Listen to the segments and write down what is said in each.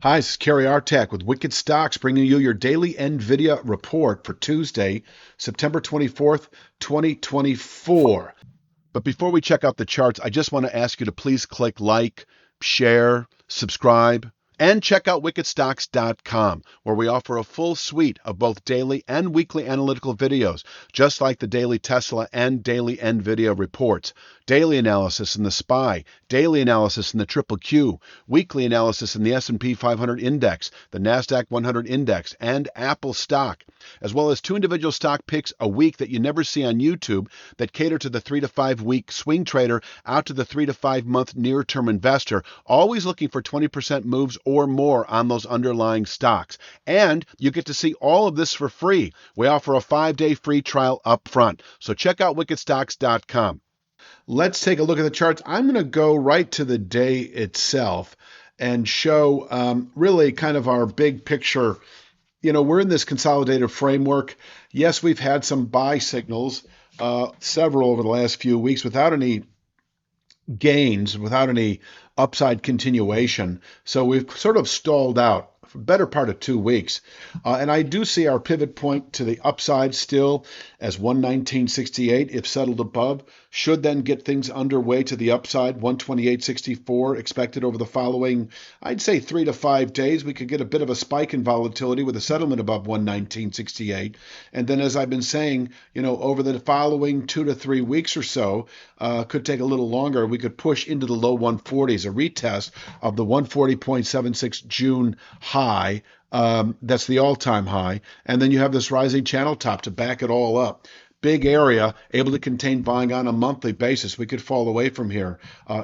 Hi, this is Kerry Artak with Wicked Stocks, bringing you your daily NVIDIA report for Tuesday, September 24th, 2024. But before we check out the charts, I just want to ask you to please click like, share, subscribe, and check out wickedstocks.com, where we offer a full suite of both daily and weekly analytical videos, just like the daily Tesla and daily NVIDIA reports, daily analysis in the SPY, daily analysis in the Triple Q, weekly analysis in the S&P 500 index, the NASDAQ 100 index, and Apple stock, as well as 2 individual stock picks a week that you never see on YouTube that cater to the 3 to 5 week swing trader out to the 3 to 5 month near-term investor, always looking for 20% moves or more on those underlying stocks. And you get to see all of this for free. We offer a 5-day free trial up front. So check out wickedstocks.com. Let's take a look at the charts. I'm going to go right to the day itself and show really kind of our big picture. We're in this consolidated framework. Yes, we've had some buy signals, several over the last few weeks without any gains, without any upside continuation. So we've sort of stalled out for the better part of 2 weeks. And I do see our pivot point to the upside still as 119.68 if settled above. Should then get things underway to the upside, 128.64 expected over the following, I'd say 3 to 5 days. We could get a bit of a spike in volatility with a settlement above 119.68. And then, as I've been saying, over the following 2 to 3 weeks or so, could take a little longer. We could push into the low 140s, a retest of the 140.76 June high. That's the all-time high. And then you have this rising channel top to back it all up. Big area, able to contain buying on a monthly basis. We could fall away from here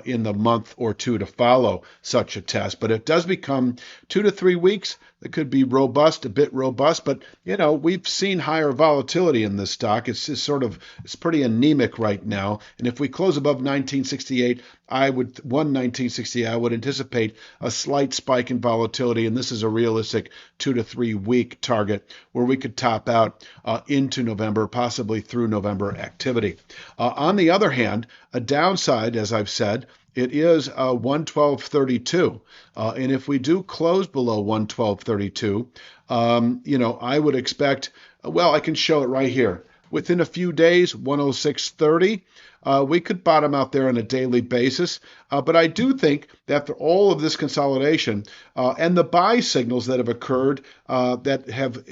in the month or two to follow such a test. But it does become 2 to 3 weeks. That could be robust, a bit robust. But, we've seen higher volatility in this stock. It's pretty anemic right now. And if we close above 1968, 119.68, I would anticipate a slight spike in volatility. And this is a realistic 2 to 3 week target where we could top out into November, possibly through November activity. On the other hand, a downside, as I've said, it is 112.32. And if we do close below 112.32, I would expect, I can show it right here. Within a few days, 106.30, we could bottom out there on a daily basis. But I do think that after all of this consolidation and the buy signals that have occurred that have,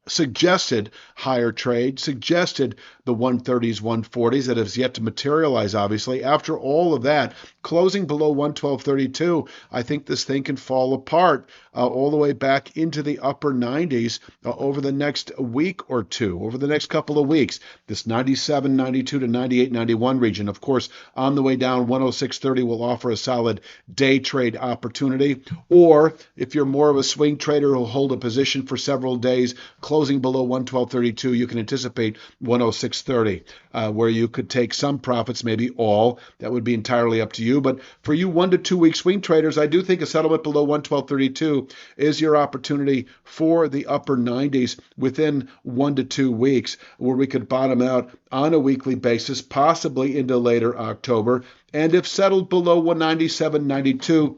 suggested higher trade, suggested the 130s, 140s that has yet to materialize, obviously. After all of that, closing below 112.32, I think this thing can fall apart all the way back into the upper 90s over the next week or two, over the next couple of weeks. This 97, 92 to 98, 91 region, of course, on the way down, 106.30 will offer a solid day trade opportunity. Or if you're more of a swing trader who'll hold a position for several days, closing below 112.32, you can anticipate 106.30, where you could take some profits, maybe all. That would be entirely up to you. But for you 1 to 2 week swing traders, I do think a settlement below 112.32 is your opportunity for the upper 90s within 1 to 2 weeks, where we could bottom out on a weekly basis, possibly into later October. And if settled below 197.92,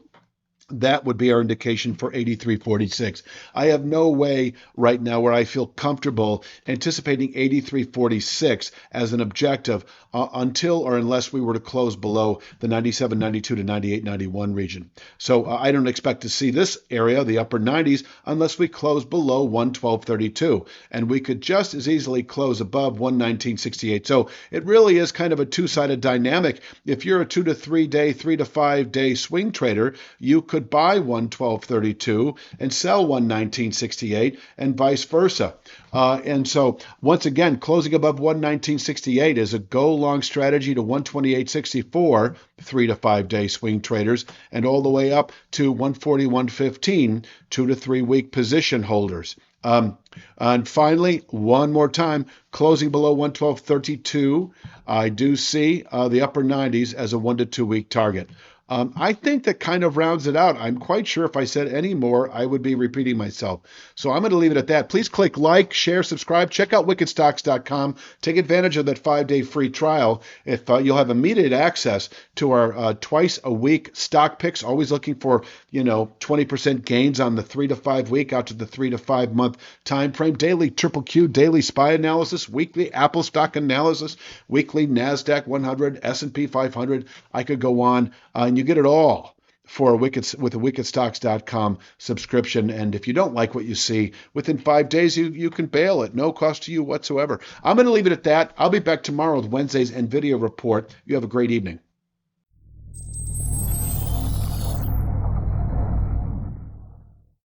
that would be our indication for 83.46. I have no way right now where I feel comfortable anticipating 83.46 as an objective until or unless we were to close below the 97, 92 to 98, 91 region. So I don't expect to see this area, the upper 90s, unless we close below 112.32. And we could just as easily close above 119.68. So it really is kind of a two-sided dynamic. If you're a 2 to 3 day, 3 to 5 day swing trader, you could buy 112.32 and sell 119.68 and vice versa. And so once again, closing above 119.68 is a go long strategy to 128.64, 3 to 5 day swing traders, and all the way up to 141.15, 2 to 3 week position holders. And finally, one more time, closing below 112.32, I do see the upper 90s as a 1 to 2 week target. I think that kind of rounds it out. I'm quite sure if I said any more, I would be repeating myself. So I'm going to leave it at that. Please click like, share, subscribe. Check out wickedstocks.com. Take advantage of that 5-day free trial. If you'll have immediate access to our twice a week stock picks, always looking for 20% gains on the 3 to 5 week out to the 3 to 5 month time frame. Daily Triple Q, daily SPY analysis, weekly Apple stock analysis, weekly NASDAQ 100, S&P 500. I could go on. And you get it all for with a wickedstocks.com subscription. And if you don't like what you see, within 5 days, you can bail at no cost to you whatsoever. I'm going to leave it at that. I'll be back tomorrow with Wednesday's NVIDIA report. You have a great evening.